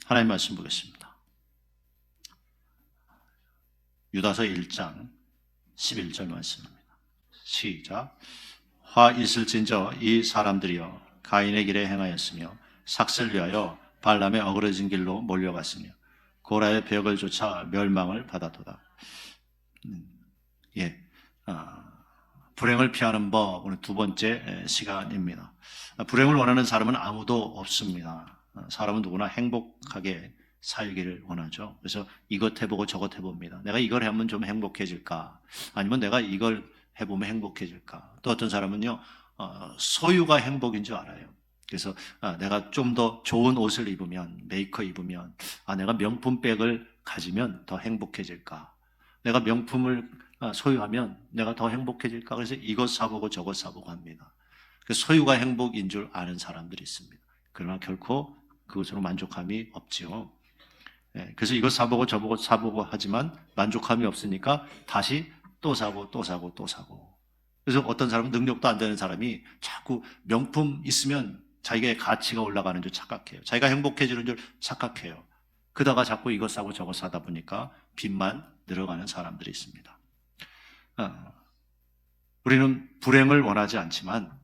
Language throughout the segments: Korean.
하나님 말씀 보겠습니다. 유다서 1장 11절 말씀입니다. 시작. 화 있을진저 이 사람들이여 가인의 길에 행하였으며 삭슬 위하여 발람의 어그러진 길로 몰려갔으며 고라의 벽을 쫓아 멸망을 받았도다. 불행을 피하는 법, 오늘 두 번째 시간입니다. 불행을 원하는 사람은 아무도 없습니다. 사람은 누구나 행복하게 살기를 원하죠. 그래서 이것 해보고 저것 해봅니다. 내가 이걸 하면 좀 행복해질까? 아니면 내가 이걸 해보면 행복해질까? 또 어떤 사람은요, 소유가 행복인 줄 알아요. 그래서 내가 좀 더 좋은 옷을 입으면, 메이커 입으면, 내가 명품백을 가지면 더 행복해질까? 내가 명품을 소유하면 내가 더 행복해질까? 그래서 이것 사보고 저것 사보고 합니다. 그 소유가 행복인 줄 아는 사람들이 있습니다. 그러나 결코 그것으로 만족함이 없지요. 그래서 이것 사보고 저보고 사보고 하지만 만족함이 없으니까 다시 또 사고 또 사고 또 사고. 그래서 어떤 사람은 능력도 안 되는 사람이 자꾸 명품 있으면 자기의 가치가 올라가는 줄 착각해요. 자기가 행복해지는 줄 착각해요. 그러다가 자꾸 이것 사고 저것 사다 보니까 빚만 늘어가는 사람들이 있습니다. 우리는 불행을 원하지 않지만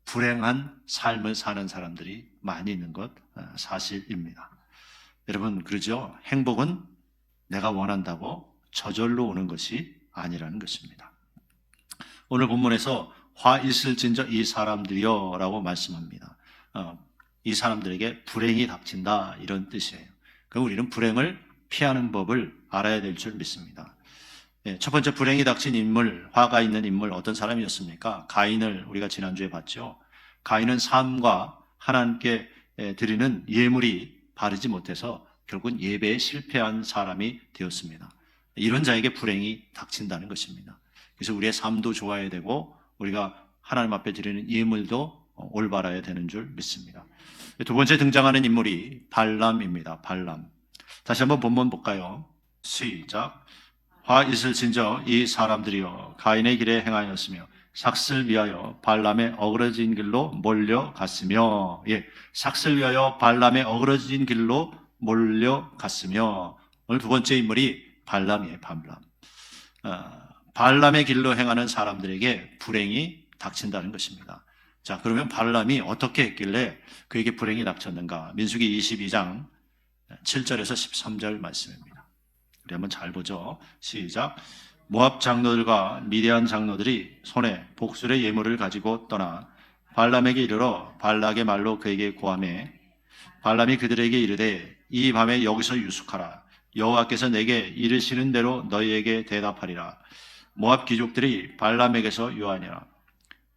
불행한 삶을 사는 사람들이 많이 있는 것 사실입니다. 여러분 그러죠? 행복은 내가 원한다고 저절로 오는 것이 아니라는 것입니다. 오늘 본문에서 화 있을진저 이 사람들이여 라고 말씀합니다. 이 사람들에게 불행이 닥친다 이런 뜻이에요. 그럼 우리는 불행을 피하는 법을 알아야 될 줄 믿습니다. 첫 번째 불행이 닥친 인물, 화가 있는 인물 어떤 사람이었습니까? 가인을 우리가 지난주에 봤죠. 가인은 삶과 하나님께 드리는 예물이 바르지 못해서 결국은 예배에 실패한 사람이 되었습니다. 이런 자에게 불행이 닥친다는 것입니다. 그래서 우리의 삶도 좋아야 되고 우리가 하나님 앞에 드리는 예물도 올바라야 되는 줄 믿습니다. 두 번째 등장하는 인물이 발람입니다. 발람. 다시 한번 본문 볼까요? 시작. 화 있을진저 이 사람들이여 가인의 길에 행하였으며 삭슬 위하여 발람의 어그러진 길로 몰려갔으며 삭슬 위하여 발람의 어그러진 길로 몰려갔으며 오늘 두 번째 인물이 발람이에요. 발람의 길로 행하는 사람들에게 불행이 닥친다는 것입니다. 자, 그러면 발람이 어떻게 했길래 그에게 불행이 닥쳤는가? 민수기 22장 7절에서 13절 말씀입니다. 우리 한번 잘 보죠. 시작. 모압 장로들과 미디안 장로들이 손에 복술의 예물을 가지고 떠나 발람에게 이르러 발락의 말로 그에게 고하매 발람이 그들에게 이르되 이 밤에 여기서 유숙하라. 여호와께서 내게 이르시는 대로 너희에게 대답하리라. 모압 귀족들이 발람에게서 요하니라.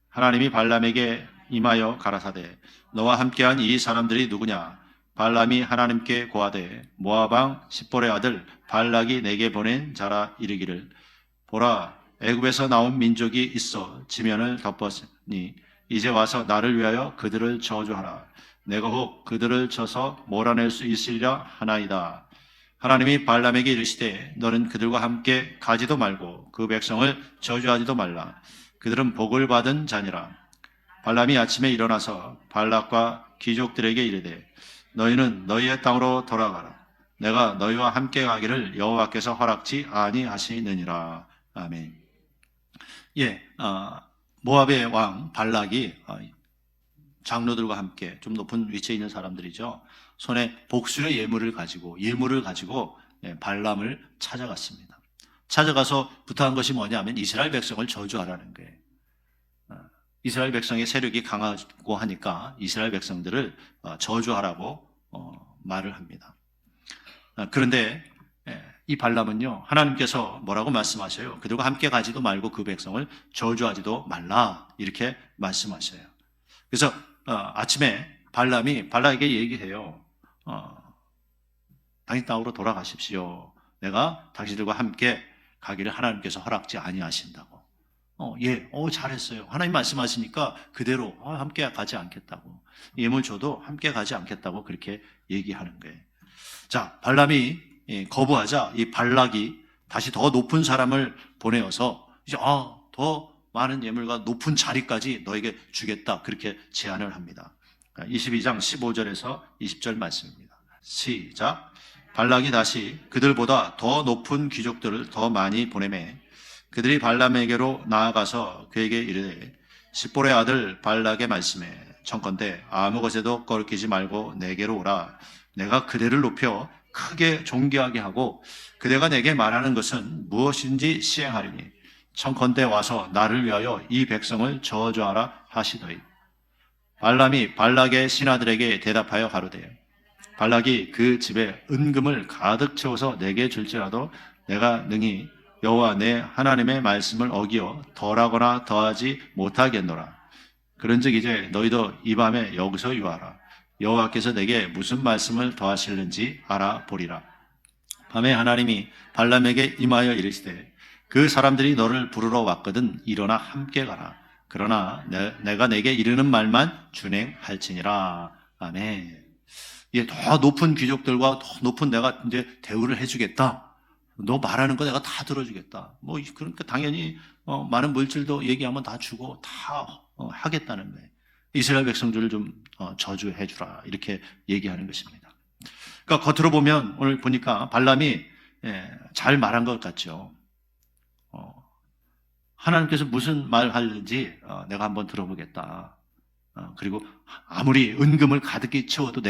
하나님이 발람에게 임하여 가라사대 너와 함께한 이 사람들이 누구냐? 발람이 하나님께 고하되 모압 왕 십볼의 아들 발락이 내게 보낸 자라 이르기를 보라 애굽에서 나온 민족이 있어 지면을 덮었으니 이제 와서 나를 위하여 그들을 저주하라. 내가 혹 그들을 쳐서 몰아낼 수 있으리라 하나이다. 하나님이 발람에게 이르시되 너는 그들과 함께 가지도 말고 그 백성을 저주하지도 말라. 그들은 복을 받은 자니라. 발람이 아침에 일어나서 발락과 귀족들에게 이르되 너희는 너희의 땅으로 돌아가라. 내가 너희와 함께 가기를 여호와께서 허락지 아니하시느니라. 아멘. 모압의 왕 발락이 장로들과 함께 좀 높은 위치에 있는 사람들이죠. 손에 복술의 예물을 가지고 발람을 찾아갔습니다. 찾아가서 부탁한 것이 뭐냐면 이스라엘 백성을 저주하라는 거예요. 이스라엘 백성의 세력이 강하고 하니까 이스라엘 백성들을 저주하라고 말을 합니다. 그런데 이 발람은요, 하나님께서 뭐라고 말씀하셔요? 그들과 함께 가지도 말고 그 백성을 저주하지도 말라 이렇게 말씀하셔요. 그래서 아침에 발람이 발락에게 얘기해요. 당신 땅으로 돌아가십시오. 내가 당신들과 함께 가기를 하나님께서 허락지 아니하신다고. 잘했어요. 하나님 말씀하시니까 그대로 함께 가지 않겠다고. 예물 줘도 함께 가지 않겠다고 그렇게 얘기하는 거예요. 자, 발람이 거부하자 이 발락이 다시 더 높은 사람을 보내어서 이제 더 많은 예물과 높은 자리까지 너에게 주겠다 그렇게 제안을 합니다. 22장 15절에서 20절 말씀입니다. 시작. 발락이 다시 그들보다 더 높은 귀족들을 더 많이 보내매 그들이 발람에게로 나아가서 그에게 이르되 십볼의 아들 발락의 말씀에 청컨대 아무 것에도 꺾이지 말고 내게로 오라. 내가 그대를 높여 크게 존귀하게 하고 그대가 내게 말하는 것은 무엇인지 시행하리니 청컨대 와서 나를 위하여 이 백성을 저주하라 하시더이. 발람이 발락의 신하들에게 대답하여 가로되 발락이 그 집에 은금을 가득 채워서 내게 줄지라도 내가 능히 여호와 내 하나님의 말씀을 어기어 덜하거나 더하지 못하겠노라. 그런즉 이제 너희도 이 밤에 여기서 유하라. 여호와께서 내게 무슨 말씀을 더하실는지 알아보리라. 밤에 하나님이 발람에게 임하여 이르시되 그 사람들이 너를 부르러 왔거든 일어나 함께 가라. 그러나 내가 내게 이르는 말만 준행할지니라. 아멘. 예, 더 높은 귀족들과 더 높은 내가 이제 대우를 해주겠다. 너 말하는 거 내가 다 들어주겠다. 뭐 그러니까 당연히 많은 물질도 얘기하면 다 주고 다 하겠다는 거예요. 이스라엘 백성들을 좀 저주해 주라 이렇게 얘기하는 것입니다. 그러니까 겉으로 보면 오늘 보니까 발람이 잘 말한 것 같죠. 하나님께서 무슨 말 하는지 내가 한번 들어보겠다. 그리고 아무리 은금을 가득히 채워서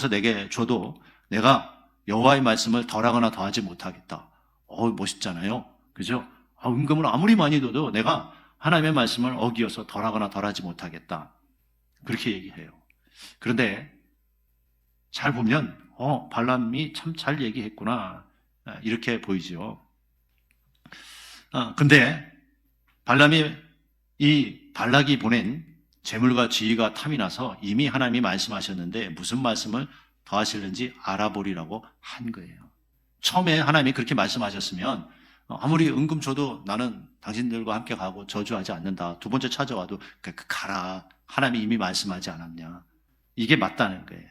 내게 줘도 내가 여호와의 말씀을 덜하거나 더하지 못하겠다. 멋있잖아요. 그죠? 은금을 아무리 많이 줘도 내가 하나님의 말씀을 어기어서 덜하거나 덜하지 못하겠다. 그렇게 얘기해요. 그런데 잘 보면 발람이 참 잘 얘기했구나. 이렇게 보이죠. 근데 발락이 보낸 재물과 지위가 탐이 나서 이미 하나님이 말씀하셨는데 무슨 말씀을 더하실는지 알아보리라고 한 거예요. 처음에 하나님이 그렇게 말씀하셨으면 아무리 은금 줘도 나는 당신들과 함께 가고 저주하지 않는다. 두 번째 찾아와도 가라. 하나님이 이미 말씀하지 않았냐. 이게 맞다는 거예요.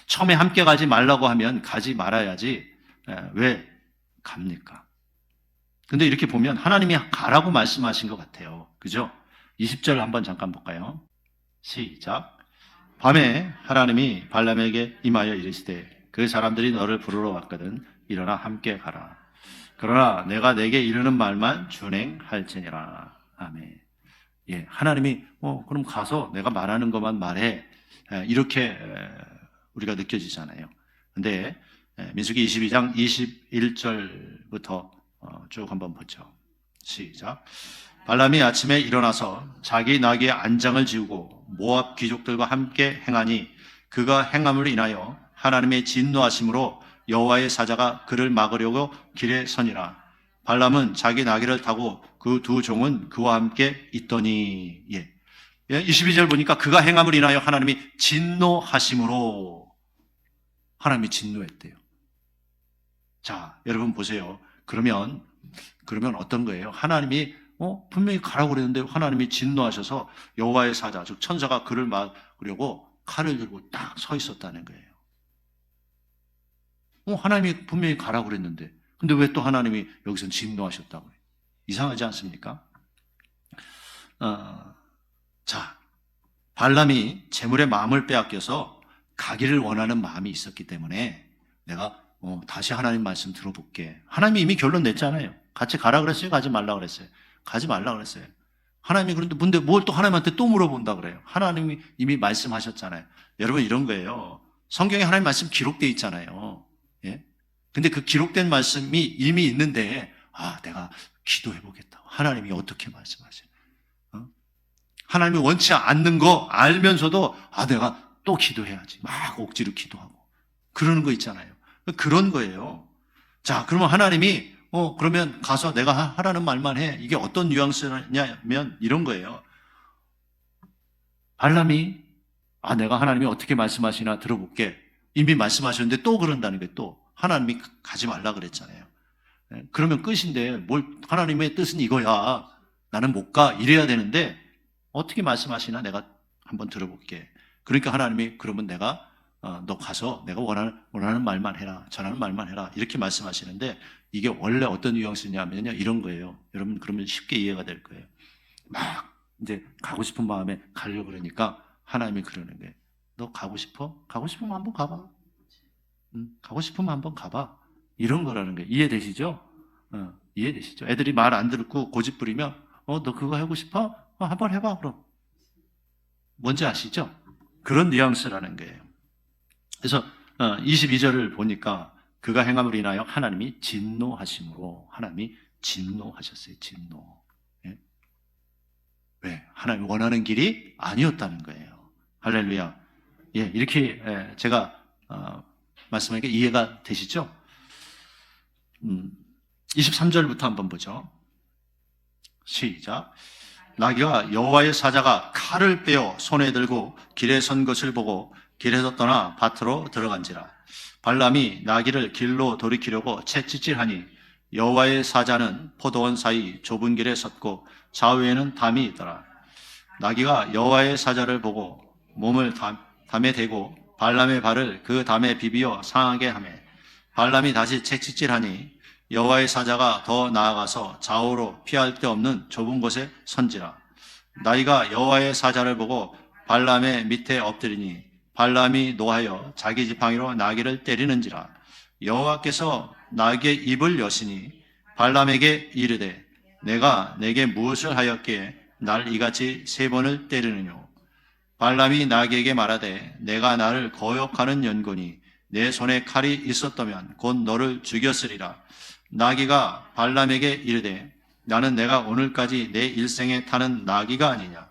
처음에 함께 가지 말라고 하면 가지 말아야지 왜 갑니까? 근데 이렇게 보면 하나님이 가라고 말씀하신 것 같아요. 그죠? 20절 한번 잠깐 볼까요? 시작. 밤에 하나님이 발람에게 임하여 이르시되 그 사람들이 너를 부르러 왔거든 일어나 함께 가라. 그러나 내가 내게 이르는 말만 준행할지니라. 아멘. 예, 하나님이 그럼 가서 내가 말하는 것만 말해. 이렇게 우리가 느껴지잖아요. 근데 민수기 22장 21절부터 쭉 한번 보죠. 시작. 발람이 아침에 일어나서 자기 나귀의 안장을 지우고 모압 귀족들과 함께 행하니 그가 행함으로 인하여 하나님의 진노하심으로 여호와의 사자가 그를 막으려고 길에 서니라. 발람은 자기 나귀를 타고 그 두 종은 그와 함께 있더니 22절 보니까 그가 행함으로 인하여 하나님이 진노하심으로 하나님이 진노했대요. 자, 여러분 보세요. 그러면 어떤 거예요? 하나님이 분명히 가라고 그랬는데 하나님이 진노하셔서 여호와의 사자, 즉 천사가 그를 막으려고 칼을 들고 딱 서 있었다는 거예요. 하나님이 분명히 가라고 그랬는데 근데 왜 또 하나님이 여기서 진노하셨다고 해요? 이상하지 않습니까? 자, 발람이 재물의 마음을 빼앗겨서 가기를 원하는 마음이 있었기 때문에 내가 다시 하나님 말씀 들어볼게. 하나님이 이미 결론 냈잖아요. 같이 가라 그랬어요? 가지 말라 그랬어요? 가지 말라 그랬어요. 하나님이 그런데 뭘 또 하나님한테 또 물어본다 그래요? 하나님이 이미 말씀하셨잖아요. 여러분 이런 거예요. 성경에 하나님 말씀 기록되어 있잖아요. 예? 근데 그 기록된 말씀이 이미 있는데 내가 기도해 보겠다. 하나님이 어떻게 말씀하세요? 하나님이 원치 않는 거 알면서도 내가 또 기도해야지. 막 억지로 기도하고 그러는 거 있잖아요. 그런 거예요. 자, 그러면 하나님이 그러면 가서 내가 하라는 말만 해. 이게 어떤 뉘앙스냐면 이런 거예요. 발람이 내가 하나님이 어떻게 말씀하시나 들어볼게. 이미 말씀하셨는데 또 그런다는 게 또 하나님이 가지 말라 그랬잖아요. 그러면 끝인데 하나님의 뜻은 이거야. 나는 못 가. 이래야 되는데 어떻게 말씀하시나 내가 한번 들어볼게. 그러니까 하나님이 그러면 내가 너 가서 내가 원하는 말만 해라. 전하는 말만 해라. 이렇게 말씀하시는데 이게 원래 어떤 뉘앙스냐면요. 이런 거예요. 여러분 그러면 쉽게 이해가 될 거예요. 막 이제 가고 싶은 마음에 가려고 그러니까 하나님이 그러는 거예요. 너 가고 싶어? 가고 싶으면 한번 가봐. 가고 싶으면 한번 가봐. 이런 거라는 거예요. 이해되시죠? 이해되시죠? 애들이 말 안 듣고 고집 부리면 너 그거 하고 싶어? 한번 해봐 그럼. 뭔지 아시죠? 그런 뉘앙스라는 거예요. 그래서 22절을 보니까 그가 행함으로 인하여 하나님이 진노하심으로 하나님이 진노하셨어요. 진노. 예? 왜? 하나님이 원하는 길이 아니었다는 거예요. 할렐루야. 예, 이렇게 제가 말씀하니까 이해가 되시죠? 23절부터 한번 보죠. 시작. 나귀가 여호와의 사자가 칼을 빼어 손에 들고 길에 선 것을 보고 길에서 떠나 밭으로 들어간지라. 발람이 나귀를 길로 돌이키려고 채찍질하니 여호와의 사자는 포도원 사이 좁은 길에 섰고 좌우에는 담이 있더라. 나귀가 여호와의 사자를 보고 몸을 담에 대고 발람의 발을 그 담에 비비어 상하게 하매 발람이 다시 채찍질하니 여호와의 사자가 더 나아가서 좌우로 피할 데 없는 좁은 곳에 선지라. 나귀가 여호와의 사자를 보고 발람의 밑에 엎드리니 발람이 노하여 자기 지팡이로 나귀를 때리는지라. 여호와께서 나귀의 입을 여시니 발람에게 이르되 내가 내게 무엇을 하였기에 날 이같이 3번을 때리느뇨. 발람이 나귀에게 말하되 내가 나를 거역하는 연고니 내 손에 칼이 있었다면 곧 너를 죽였으리라. 나귀가 발람에게 이르되 나는 내가 오늘까지 내 일생에 타는 나귀가 아니냐.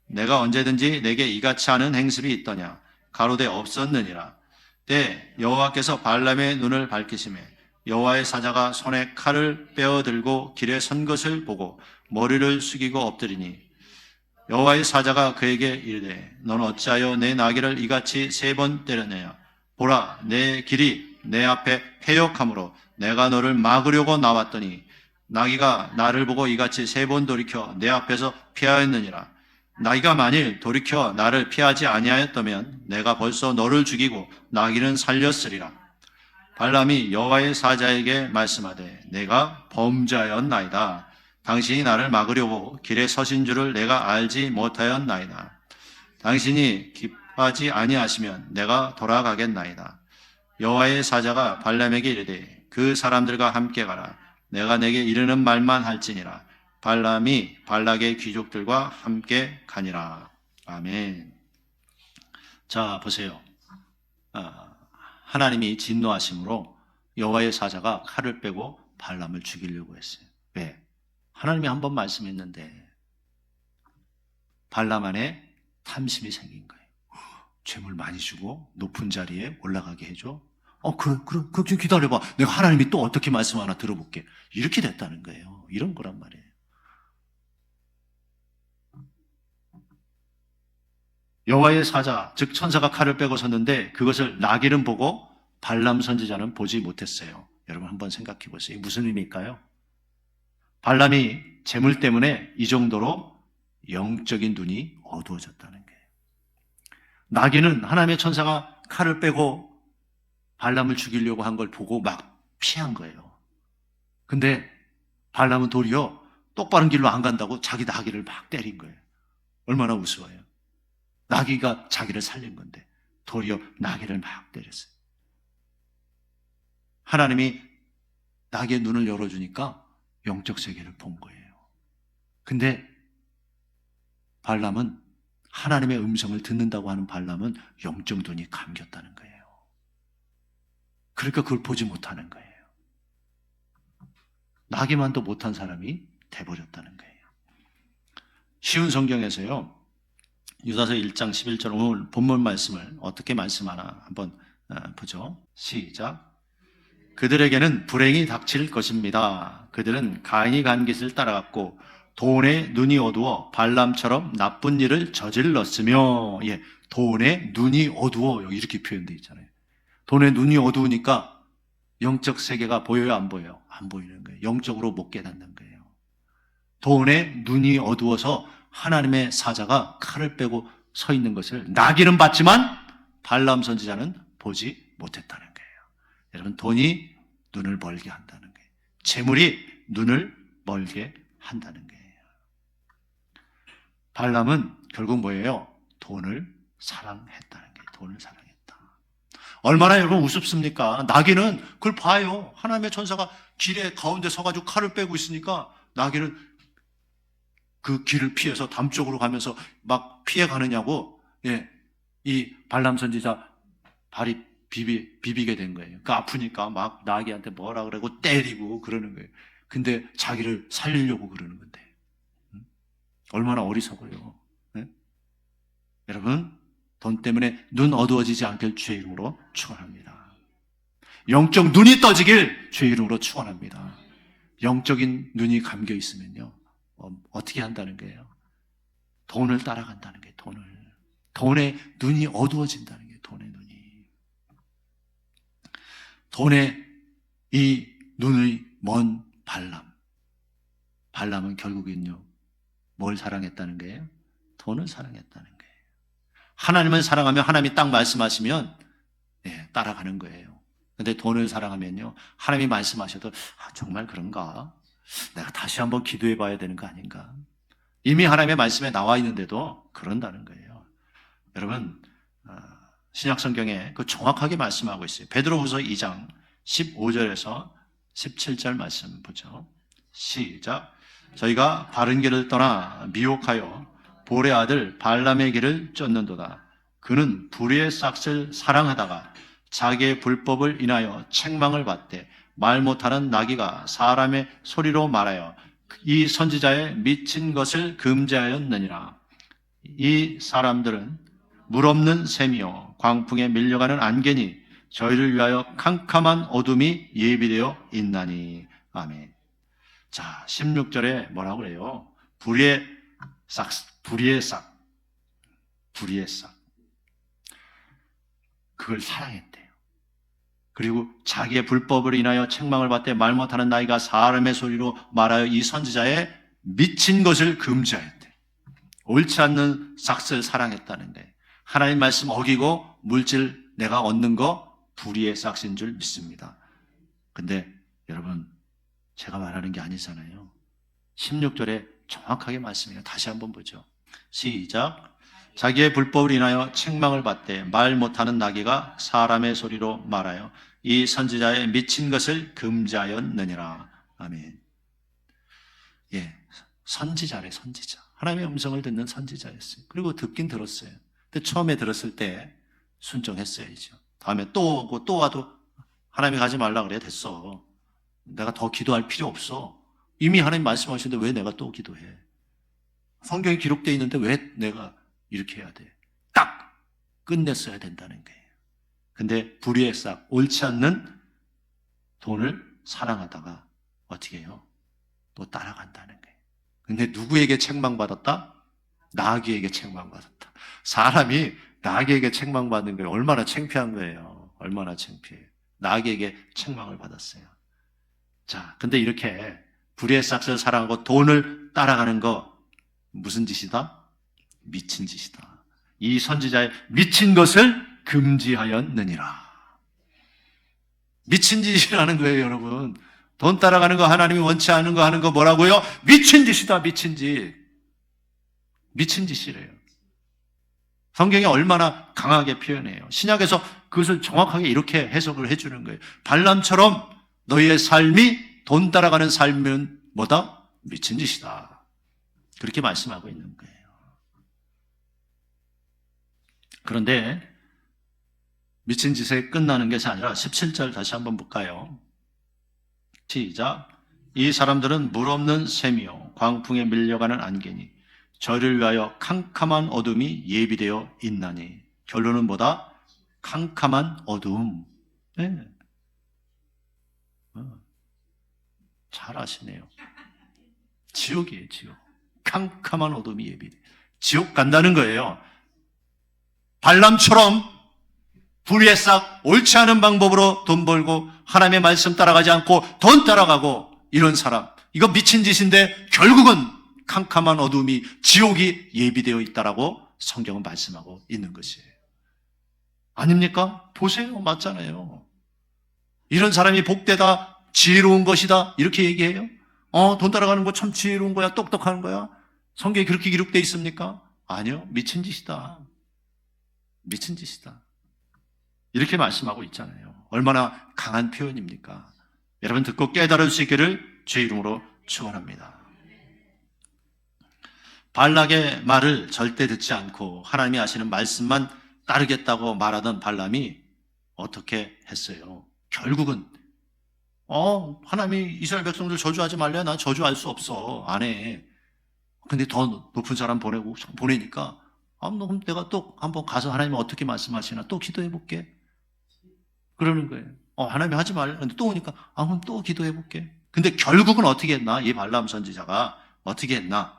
내가 언제든지 내게 이같이 하는 행습이 있더냐. 가로되 없었느니라. 때 여호와께서 발람의 눈을 밝히시매 여호와의 사자가 손에 칼을 빼어 들고 길에 선 것을 보고 머리를 숙이고 엎드리니 여호와의 사자가 그에게 이르되 너는 어찌하여 내 나귀를 이같이 3번 때렸느냐. 보라 내 길이 내 앞에 패역함으로 내가 너를 막으려고 나왔더니 나귀가 나를 보고 이같이 3번 돌이켜 내 앞에서 피하였느니라. 나귀가 만일 돌이켜 나를 피하지 아니하였다면 내가 벌써 너를 죽이고 나귀는 살렸으리라. 발람이 여호와의 사자에게 말씀하되 내가 범죄하였나이다. 당신이 나를 막으려고 길에 서신 줄을 내가 알지 못하였나이다. 당신이 기뻐하지 아니하시면 내가 돌아가겠나이다. 여호와의 사자가 발람에게 이르되 그 사람들과 함께 가라. 내가 내게 이르는 말만 할지니라. 발람이 발락의 귀족들과 함께 가니라. 아멘. 자, 보세요. 하나님이 진노하심으로 여호와의 사자가 칼을 빼고 발람을 죽이려고 했어요. 왜? 하나님이 한번 말씀했는데 발람 안에 탐심이 생긴 거예요. 죄물 많이 주고 높은 자리에 올라가게 해줘. 그래, 좀 기다려봐. 내가 하나님이 또 어떻게 말씀하나 들어볼게. 이렇게 됐다는 거예요. 이런 거란 말이에요. 여호와의 사자, 즉 천사가 칼을 빼고 섰는데 그것을 나귀는 보고 발람 선지자는 보지 못했어요. 여러분 한번 생각해 보세요. 무슨 의미일까요? 발람이 재물 때문에 이 정도로 영적인 눈이 어두워졌다는 거예요. 나귀는 하나님의 천사가 칼을 빼고 발람을 죽이려고 한 걸 보고 막 피한 거예요. 근데 발람은 도리어 똑바른 길로 안 간다고 자기 나귀를 막 때린 거예요. 얼마나 우스워요. 나귀가 자기를 살린 건데 도리어 나귀를 막 때렸어요. 하나님이 나귀의 눈을 열어주니까 영적 세계를 본 거예요. 근데 발람은 하나님의 음성을 듣는다고 하는 발람은 영적 눈이 감겼다는 거예요. 그러니까 그걸 보지 못하는 거예요. 나기만도 못한 사람이 돼버렸다는 거예요. 쉬운 성경에서요. 유다서 1장 11절 오늘 본문 말씀을 어떻게 말씀하나 한번 보죠. 시작. 그들에게는 불행이 닥칠 것입니다. 그들은 가인이 간 길을 따라갔고 돈에 눈이 어두워 발람처럼 나쁜 일을 저질렀으며, 돈에 눈이 어두워 이렇게 표현되어 있잖아요. 돈에 눈이 어두우니까 영적 세계가 보여요, 안 보여요? 안 보이는 거예요. 영적으로 못 깨닫는 거예요. 돈에 눈이 어두워서 하나님의 사자가 칼을 빼고 서 있는 것을 나귀는 봤지만 발람 선지자는 보지 못했다는 거예요. 여러분, 돈이 눈을 멀게 한다는 거예요. 재물이 눈을 멀게 한다는 거예요. 발람은 결국 뭐예요? 돈을 사랑했다는 거예요. 돈을 사랑했다. 얼마나 여러분 우습습니까? 나귀는 그걸 봐요. 하나님의 천사가 길에 가운데 서가지고 칼을 빼고 있으니까 나귀는 그 길을 피해서 담쪽으로 가면서 막 피해 가느냐고, 예, 이 발람 선지자 발이 비비게 된 거예요. 그 아프니까 막 나귀한테 뭐라 그러고 때리고 그러는 거예요. 근데 자기를 살리려고 그러는 건데. 얼마나 어리석어요. 네? 여러분, 돈 때문에 눈 어두워지지 않길 주의 이름으로 축원합니다. 영적 눈이 떠지길 주의 이름으로 축원합니다. 영적인 눈이 감겨 있으면요, 어떻게 한다는 거예요? 돈을 따라간다는 거예요. 돈의 눈이 어두워진다는 거예요. 돈의 눈이. 돈의 이 눈의 먼 발람은 결국은요, 뭘 사랑했다는 거예요? 돈을 사랑했다는 거예요. 하나님을 사랑하면 하나님이 딱 말씀하시면, 예, 따라가는 거예요. 근데 돈을 사랑하면요, 하나님이 말씀하셔도 정말 그런가? 내가 다시 한번 기도해 봐야 되는 거 아닌가? 이미 하나님의 말씀에 나와 있는데도 그런다는 거예요. 여러분, 신약 성경에 그 정확하게 말씀하고 있어요. 베드로후서 2장 15절에서 17절 말씀 보죠. 시작. 저희가 바른 길을 떠나 미혹하여 볼의 아들 발람의 길을 쫓는도다. 그는 불의의 싹을 사랑하다가 자기의 불법을 인하여 책망을 받되 말 못하는 나귀가 사람의 소리로 말하여 이 선지자의 미친 것을 금지하였느니라. 이 사람들은 물 없는 샘이요 광풍에 밀려가는 안개니 저희를 위하여 캄캄한 어둠이 예비되어 있나니. 아멘. 자, 16절에 뭐라고 그래요? 불의의 싹. 그걸 사랑했대요. 그리고 자기의 불법을 인하여 책망을 받되 말 못하는 나이가 사람의 소리로 말하여 이 선지자의 미친 것을 금지하였대. 옳지 않는 싹을 사랑했다는 거예요. 하나님 말씀 어기고 물질 내가 얻는 거 불의의 싹인 줄 믿습니다. 근데 여러분, 제가 말하는 게 아니잖아요. 16절에 정확하게 말씀해요. 다시 한번 보죠. 시작. 자기의 불법을 인하여 책망을 받되 말 못하는 나귀가 사람의 소리로 말하여 이 선지자의 미친 것을 금지하였느니라. 아멘. 예, 선지자래, 선지자. 하나님의 음성을 듣는 선지자였어요. 그리고 듣긴 들었어요. 근데 처음에 들었을 때 순종했어야죠. 다음에 또 오고 또 와도 하나님이 가지 말라 그래. 됐어. 내가 더 기도할 필요 없어. 이미 하나님 말씀하시는데 왜 내가 또 기도해? 성경에 기록되어 있는데 왜 내가 이렇게 해야 돼? 딱 끝냈어야 된다는 거예요. 근데 불의의 싹, 옳지 않는 돈을 사랑하다가 어떻게 해요? 또 따라간다는 거예요. 근데 누구에게 책망받았다? 나귀에게 책망받았다. 사람이 나귀에게 책망받는 거예요. 얼마나 창피한 거예요. 얼마나 창피해요. 나귀에게 책망을 받았어요. 자, 근데 이렇게 불의의 싹을 사랑하고 돈을 따라가는 거 무슨 짓이다? 미친 짓이다. 이 선지자의 미친 것을 금지하였느니라. 미친 짓이라는 거예요, 여러분. 돈 따라가는 거, 하나님이 원치 않은 거 하는 거 뭐라고요? 미친 짓이다, 미친 짓. 미친 짓이래요. 성경이 얼마나 강하게 표현해요. 신약에서 그것을 정확하게 이렇게 해석을 해주는 거예요. 발람처럼 너희의 삶이 돈 따라가는 삶은 뭐다? 미친 짓이다. 그렇게 말씀하고 있는 거예요. 그런데 미친 짓에 끝나는 것이 아니라 17절 다시 한번 볼까요? 시작. 이 사람들은 물 없는 샘이요 광풍에 밀려가는 안개니 저를 위하여 캄캄한 어둠이 예비되어 있나니. 결론은 뭐다? 캄캄한 어둠. 네. 잘 아시네요. 지옥이에요, 지옥. 캄캄한 어둠이 예비돼. 지옥 간다는 거예요. 발람처럼 불의의 싹, 옳지 않은 방법으로 돈 벌고 하나님의 말씀 따라가지 않고 돈 따라가고 이런 사람, 이거 미친 짓인데 결국은 캄캄한 어둠이, 지옥이 예비되어 있다라고 성경은 말씀하고 있는 것이에요. 아닙니까? 보세요. 맞잖아요. 이런 사람이 복되다, 지혜로운 것이다 이렇게 얘기해요. 돈 따라가는 거 참 지혜로운 거야, 똑똑한 거야. 성경에 그렇게 기록되어 있습니까? 아니요. 미친 짓이다. 미친 짓이다. 이렇게 말씀하고 있잖아요. 얼마나 강한 표현입니까? 여러분 듣고 깨달을 수 있기를 주의 이름으로 축원합니다. 발락의 말을 절대 듣지 않고 하나님이 하시는 말씀만 따르겠다고 말하던 발람이 어떻게 했어요? 결국은 하나님이 이스라엘 백성들 저주하지 말래? 난 저주할 수 없어. 안 해. 근데 더 높은 사람 보내니까 그럼 내가 또 한번 가서 하나님이 어떻게 말씀하시나 또 기도해 볼게. 그러는 거예요. 하나님이 하지 말래. 근데 또 오니까 그럼 또 기도해 볼게. 근데 결국은 어떻게 했나? 이 발람 선지자가 어떻게 했나?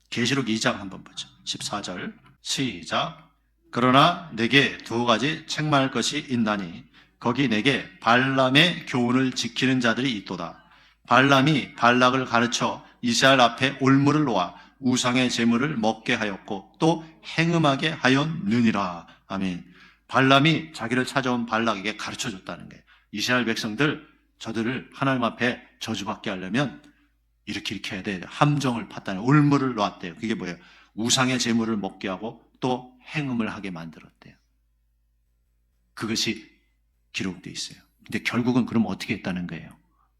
계시록 2장 한번 보죠. 14절 시작. 그러나 내게 두 가지 책망할 것이 있나니 거기 내게 발람의 교훈을 지키는 자들이 있도다. 발람이 발락을 가르쳐 이스라엘 앞에 올무를 놓아 우상의 제물을 먹게 하였고 또 행음하게 하였느니라. 아멘. 발람이 자기를 찾아온 발락에게 가르쳐줬다는 게 이스라엘 백성들 저들을 하나님 앞에 저주받게 하려면 이렇게 해야 돼. 함정을 팠다는 올무를 놓았대요. 그게 뭐예요? 우상의 제물을 먹게 하고 또 행음을 하게 만들었대요. 그것이 기록되어 있어요. 근데 결국은 그럼 어떻게 했다는 거예요?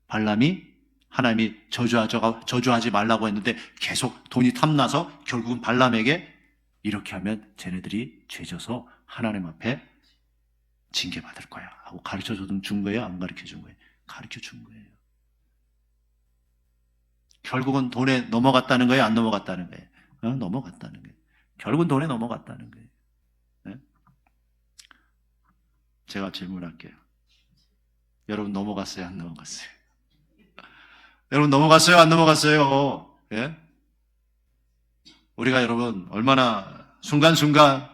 발람이 하나님이 저주하지 말라고 했는데 계속 돈이 탐나서 결국은 발람에게 이렇게 하면 쟤네들이 죄져서 하나님 앞에 징계받을 거야 하고 가르쳐 준 거예요? 안 가르쳐 준 거예요? 가르쳐 준 거예요. 결국은 돈에 넘어갔다는 거예요? 안 넘어갔다는 거예요? 넘어갔다는 거예요. 결국은 돈에 넘어갔다는 거예요. 네? 제가 질문할게요. 여러분 넘어갔어요? 안 넘어갔어요? 여러분 넘어갔어요? 안 넘어갔어요? 예? 우리가 여러분 얼마나 순간순간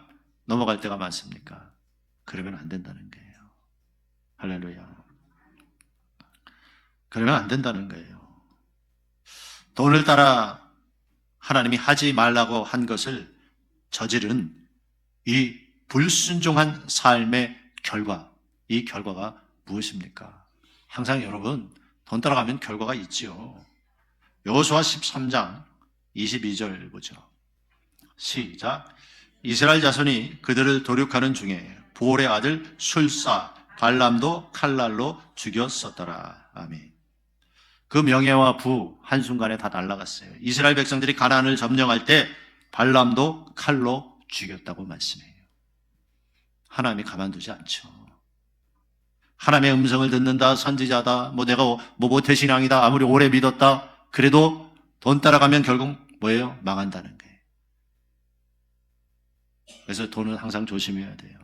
넘어갈 때가 많습니까? 그러면 안 된다는 거예요. 할렐루야. 그러면 안 된다는 거예요. 돈을 따라 하나님이 하지 말라고 한 것을 저지른 이 불순종한 삶의 결과, 이 결과가 무엇입니까? 항상 여러분 돈 따라가면 결과가 있지요. 여호수아 13장 22절 보죠. 시작. 이스라엘 자손이 그들을 도륙하는 중에 보올의 아들 술사 발람도 칼날로 죽였었더라. 아멘. 그 명예와 부 한순간에 다 날아갔어요. 이스라엘 백성들이 가나안을 점령할 때 발람도 칼로 죽였다고 말씀해요. 하나님이 가만두지 않죠. 하나님의 음성을 듣는다, 선지자다, 내가 모태신앙이다, 아무리 오래 믿었다, 그래도 돈 따라가면 결국 뭐예요? 망한다는 거예요. 그래서 돈은 항상 조심해야 돼요.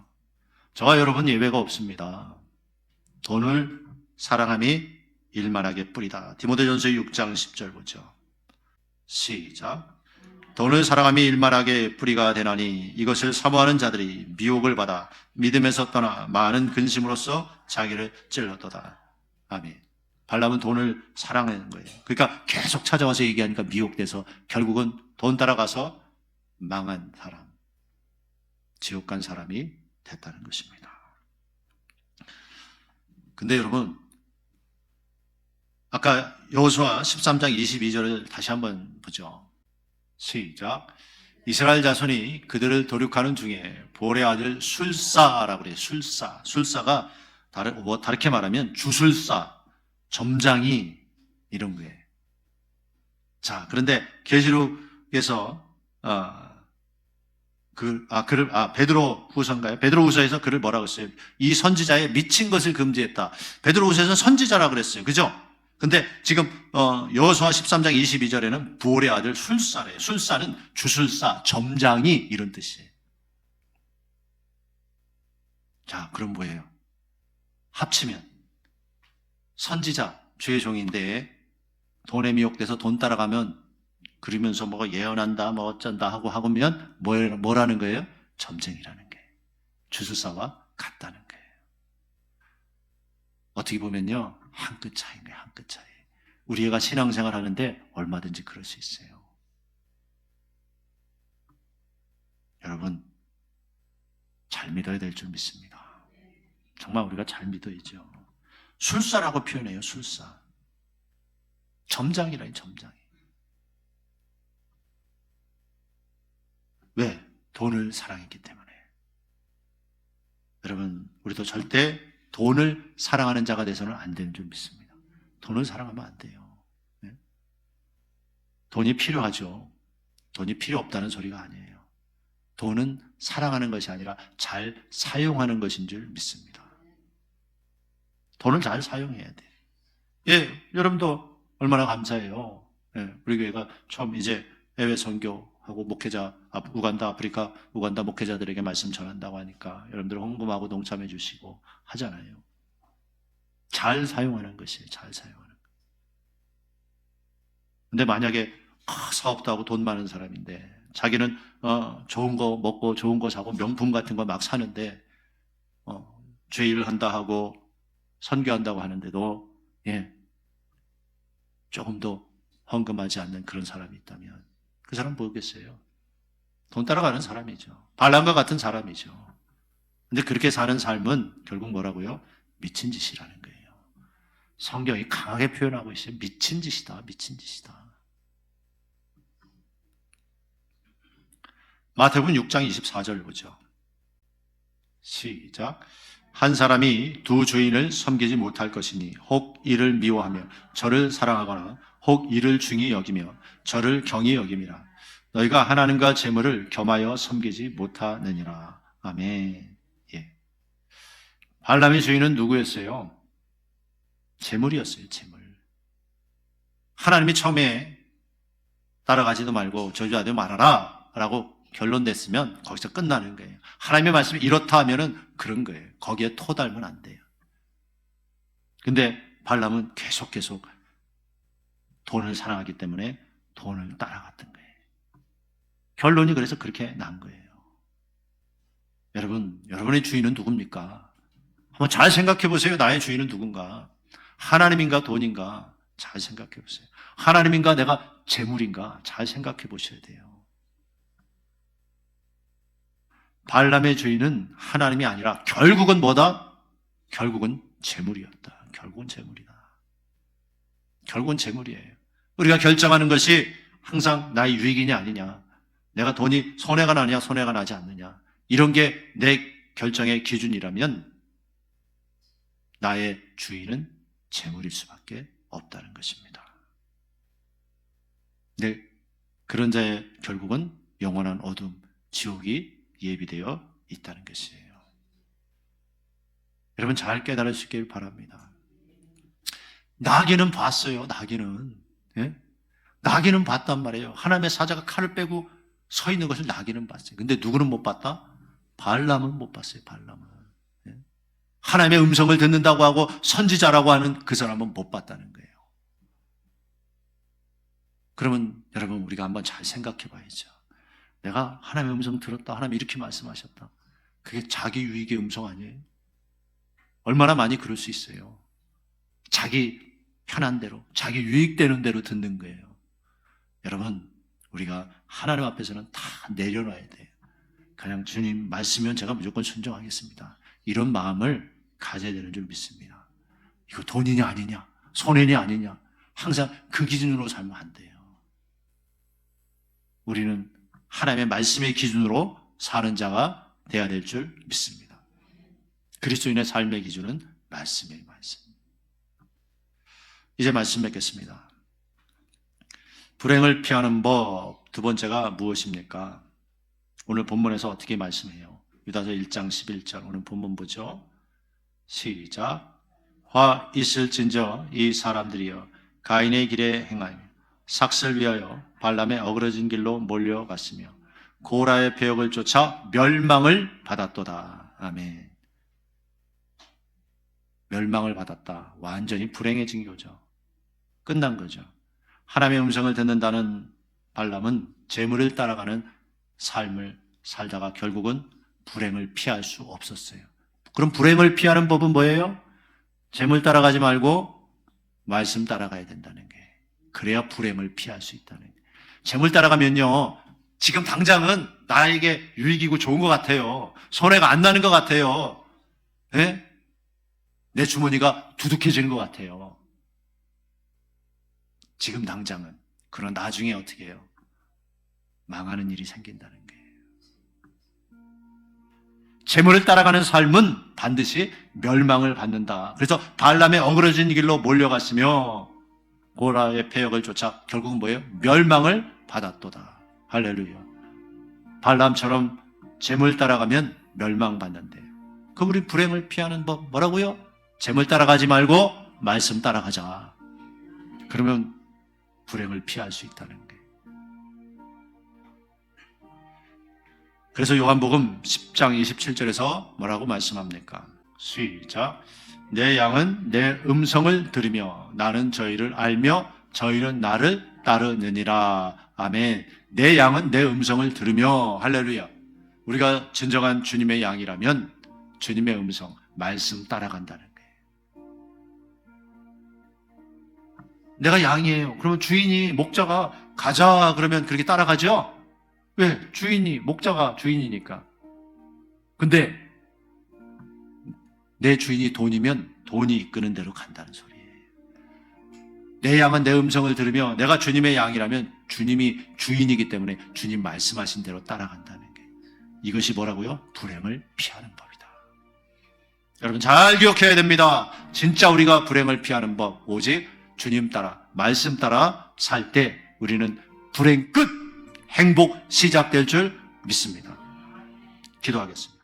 저와 여러분 예외가 없습니다. 돈을 사랑함이 일만하게 뿌리다. 디모데전서 6장 10절 보죠. 시작. 돈을 사랑함이 일만하게 뿌리가 되나니 이것을 사모하는 자들이 미혹을 받아 믿음에서 떠나 많은 근심으로써 자기를 찔렀도다. 아멘. 발람은 돈을 사랑하는 거예요. 그러니까 계속 찾아와서 얘기하니까 미혹돼서 결국은 돈 따라가서 망한 사람, 지옥 간 사람이 됐다는 것입니다. 근데 여러분, 아까 여호수아 13장 22절을 다시 한번 보죠. 시작. 이스라엘 자손이 그들을 도륙하는 중에 보올의 아들 술사라고 그래요. 술사가 다르게 말하면 주술사, 점장이 이런 거예요. 자, 그런데 계시록에서 베드로후서인가요? 베드로후서에서 그를 뭐라고 했어요? 이 선지자의 미친 것을 금지했다. 베드로후서에서는 선지자라 그랬어요. 그죠? 근데 지금 여호수아 13장 22절에는 부올의 아들 술사래요. 술사는 주술사, 점장이 이런 뜻이에요. 자, 그럼 뭐예요? 합치면 선지자, 주의 종인데 돈에 미혹돼서 돈 따라가면 그러면서 예언한다, 어쩐다 하고면 뭐라는 거예요? 점쟁이라는 거예요. 주술사와 같다는 거예요. 어떻게 보면요, 한 끗 차이인 거예요. 한 끗 차이. 우리 애가 신앙생활 하는데 얼마든지 그럴 수 있어요. 여러분, 잘 믿어야 될 줄 믿습니다. 정말 우리가 잘 믿어야죠. 술사라고 표현해요. 술사. 점장이라니, 점장이. 왜? 돈을 사랑했기 때문에. 여러분, 우리도 절대 돈을 사랑하는 자가 돼서는 안 되는 줄 믿습니다. 돈을 사랑하면 안 돼요. 네? 돈이 필요하죠. 돈이 필요 없다는 소리가 아니에요. 돈은 사랑하는 것이 아니라 잘 사용하는 것인 줄 믿습니다. 돈을 잘 사용해야 돼. 예, 여러분도 얼마나 감사해요. 예, 우리 교회가 처음 이제 해외 선교하고 목회자, 우간다, 아프리카, 우간다 목회자들에게 말씀 전한다고 하니까 여러분들 헌금하고 동참해 주시고 하잖아요. 잘 사용하는 것이에요. 잘 사용하는 것. 근데 만약에 사업도 하고 돈 많은 사람인데 자기는 좋은 거 먹고 좋은 거 사고 명품 같은 거 막 사는데 죄일을 한다 하고 선교한다고 하는데도 예, 조금도 헌금하지 않는 그런 사람이 있다면 그 사람 뭐겠어요? 돈 따라가는 사람이죠. 발람과 같은 사람이죠. 근데 그렇게 사는 삶은 결국 뭐라고요? 미친 짓이라는 거예요. 성경이 강하게 표현하고 있어요. 미친 짓이다. 미친 짓이다. 마태복음 6장 24절 보죠. 시작. 한 사람이 두 주인을 섬기지 못할 것이니 혹 이를 미워하며 저를 사랑하거나 혹 이를 중히 여기며 저를 경히 여김이라. 너희가 하나님과 재물을 겸하여 섬기지 못하느니라. 아멘. 예. 발람의 주인은 누구였어요? 재물이었어요. 재물. 하나님이 처음에 따라가지도 말고 저주하지 말아라 라고 결론 냈으면 거기서 끝나는 거예요. 하나님의 말씀이 이렇다 하면은 그런 거예요. 거기에 토달면 안 돼요. 근데 발람은 계속 돈을 사랑하기 때문에 돈을 따라갔던 거예요. 결론이 그래서 그렇게 난 거예요. 여러분, 여러분의 주인은 누굽니까? 한번 잘 생각해 보세요. 나의 주인은 누군가? 하나님인가 돈인가? 잘 생각해 보세요. 하나님인가 내가 재물인가? 잘 생각해 보셔야 돼요. 발람의 주인은 하나님이 아니라 결국은 뭐다? 결국은 재물이었다. 결국은 재물이다. 결국은 재물이에요. 우리가 결정하는 것이 항상 나의 유익이냐 아니냐, 내가 돈이 손해가 나느냐 손해가 나지 않느냐, 이런 게 내 결정의 기준이라면 나의 주인은 재물일 수밖에 없다는 것입니다. 네, 그런 자의 결국은 영원한 어둠, 지옥이 예비되어 있다는 것이에요. 여러분 잘 깨달으시길 바랍니다. 나귀는 봤어요. 나귀는. 예? 나귀는 봤단 말이에요. 하나님의 사자가 칼을 빼고 서 있는 것을 나귀는 봤어요. 근데 누구는 못 봤다? 발람은 못 봤어요. 발람은. 예? 하나님의 음성을 듣는다고 하고 선지자라고 하는 그 사람은 못 봤다는 거예요. 그러면 여러분 우리가 한번 잘 생각해 봐야죠. 내가 하나님의 음성 들었다. 하나님 이렇게 말씀하셨다. 그게 자기 유익의 음성 아니에요? 얼마나 많이 그럴 수 있어요. 자기 편한 대로, 자기 유익되는 대로 듣는 거예요. 여러분, 우리가 하나님 앞에서는 다 내려놔야 돼요. 그냥 주님 말씀이면 제가 무조건 순종하겠습니다. 이런 마음을 가져야 되는 줄 믿습니다. 이거 돈이냐 아니냐, 손해냐 아니냐, 항상 그 기준으로 살면 안 돼요. 우리는 하나님의 말씀의 기준으로 사는 자가 되어야 될 줄 믿습니다. 그리스도인의 삶의 기준은 말씀의 말씀. 이제 말씀 맺겠습니다. 불행을 피하는 법 두 번째가 무엇입니까? 오늘 본문에서 어떻게 말씀해요? 유다서 1장 11절 오늘 본문 보죠. 시작. 화 있을진저 이 사람들이여 가인의 길에 행하여 삭슬 위하여 발람의 어그러진 길로 몰려갔으며 고라의 배역을 쫓아 멸망을 받았도다. 아멘. 멸망을 받았다. 완전히 불행해진 거죠. 끝난 거죠. 하나님의 음성을 듣는다는 발람은 재물을 따라가는 삶을 살다가 결국은 불행을 피할 수 없었어요. 그럼 불행을 피하는 법은 뭐예요? 재물 따라가지 말고 말씀 따라가야 된다는 게. 그래야 불행을 피할 수 있다는 게. 재물 따라가면요, 지금 당장은 나에게 유익이고 좋은 것 같아요. 손해가 안 나는 것 같아요. 네? 내 주머니가 두둑해지는 것 같아요. 지금 당장은. 그러나 나중에 어떻게 해요? 망하는 일이 생긴다는 거예요. 재물을 따라가는 삶은 반드시 멸망을 받는다. 그래서 발람의 어그러진 길로 몰려갔으며 고라의 패역을 쫓아 결국은 뭐예요? 멸망을 받았도다. 할렐루야. 발람처럼 재물 따라가면 멸망받는데, 그 우리 불행을 피하는 법 뭐라고요? 재물 따라가지 말고 말씀 따라가자. 그러면 불행을 피할 수 있다는 게. 그래서 요한복음 10장 27절에서 뭐라고 말씀합니까? 시작. 내 양은 내 음성을 들으며 나는 저희를 알며 저희는 나를 따르느니라. 아멘. 내 양은 내 음성을 들으며, 할렐루야. 우리가 진정한 주님의 양이라면 주님의 음성, 말씀 따라간다는 거예요. 내가 양이에요. 그러면 주인이, 목자가 가자 그러면 그렇게 따라가죠? 왜? 주인이, 목자가 주인이니까. 근데 내 주인이 돈이면 돈이 이끄는 대로 간다는 소리예요. 내 양은 내 음성을 들으며, 내가 주님의 양이라면 주님이 주인이기 때문에 주님 말씀하신 대로 따라간다는 게, 이것이 뭐라고요? 불행을 피하는 법이다. 여러분 잘 기억해야 됩니다. 진짜 우리가 불행을 피하는 법, 오직 주님 따라, 말씀 따라 살 때 우리는 불행 끝, 행복 시작될 줄 믿습니다. 기도하겠습니다.